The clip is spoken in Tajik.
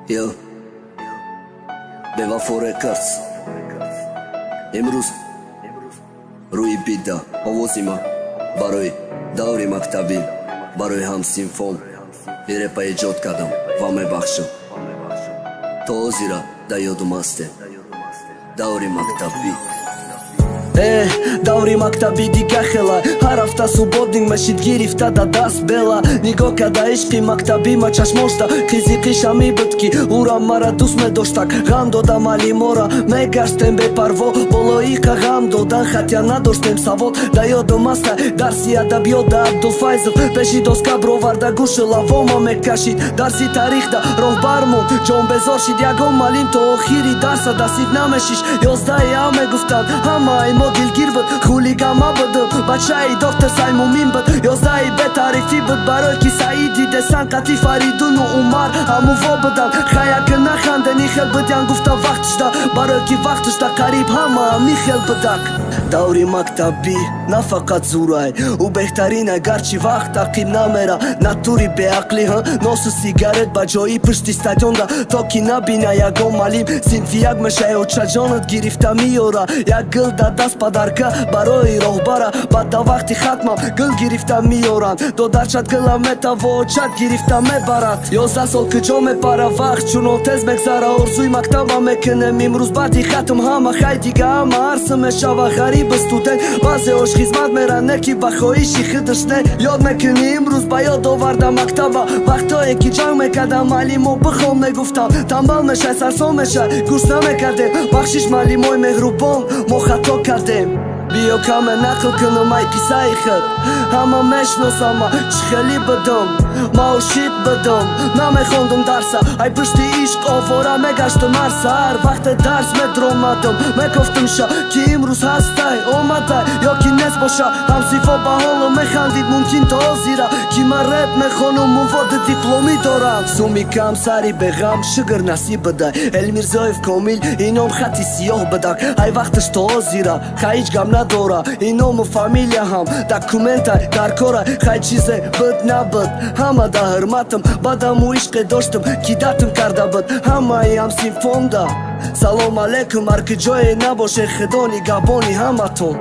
Yo, Bevafo Records امروز روی بیدا آوازیما برای دوری مکتبی برای هم سیمفون ایرپا ایجاد کردم و میبخشم تو زیرا در یادم هسته دوری مکتبی Даври мактаби дига хела Ҳар ҳафта субботник машид гирифта да даст бела Нигоҳ када ишқи мактаби ма чашмошта Қизи қиша мебуд ки ура мара дӯст медоштак Ғам дода малимора мегаштем бепарво Болоиқа ғам додан хатя надоштем савол Да ёдом аста дарси адабиёт да Абдулфайзов Пеши доска броварда гӯшила вома мекашид Дарси тарих да роҳбар монд ҷон безор шид Ягон малим то охири дарса дастид намешиш Ёздаҳа мегуфтанд ҳамаи мо дилгир буд хулигама будум бачаи доктор саймумин буд ёздаҳи бетарифӣ буд барои ки саиди десанқати фаридуну умар ҳамуво буданд хаяка нахандани хел будян гуфта вақтишда барои ки вақтишда қариб ҳама михел будак даври мактаби на фақат зурай ӯ беҳтаринай гарчи вақт тақиб намера натури беақлӣ носу сигарет ба ҷои пушти стадионда то ки набина ягон малим синфи як мешаи очаҷонат гирифта меёра як гул да даст падарка барои роҳбара баъд да вақти хатмам гул гирифта меёранд додарчат гулам метаво очат гирифта мебарад 11 сол куҷо мепара вақт чунон тез мегзара орзуи мактаба мекунем имрӯз баъди хатм ҳама хай дига ҳама арса мешава ғариби студент баъзеош хизмат меран не ки ба хоҳиши худаш не ёд мекунӣ имрӯз ба ёд оварда мактаба вақтое ки ҷанг мекардам малимо бихон мегуфтам танбал мешай сарсон мешай гӯш намекардем бахшиш малимои меҳрубон мо хато кардем биё каме нақл кунам ай писаи худ ҳама мешносама чӣ хеле будум маошид будум намехондум дарса ай пушти ишқ овора мегаштум ҳар саҳар вақте дарс медромадум мегуфтум ша ки имрӯз ҳастай омадай ё ки нест боша ҳамсифо ба ҳолум механдид мумкин то ҳозира ки ман реп мехонум муводи дипломӣ дорам суми кам сари беғам шугр насиб будай элмирзоев комил ином хати сиёҳ будак ай вақташ то ҳозира хай ҳеҷ гам надора иному фамилия ҳам документай дар кора хай чизе буд набуд ҳама да ҳурматам бадаму ишқе доштам ки датм карда буд ҳамаи ҳамсинфонда салом алейкум ҳар куҷое набоше худо нигоҳбони ҳаматон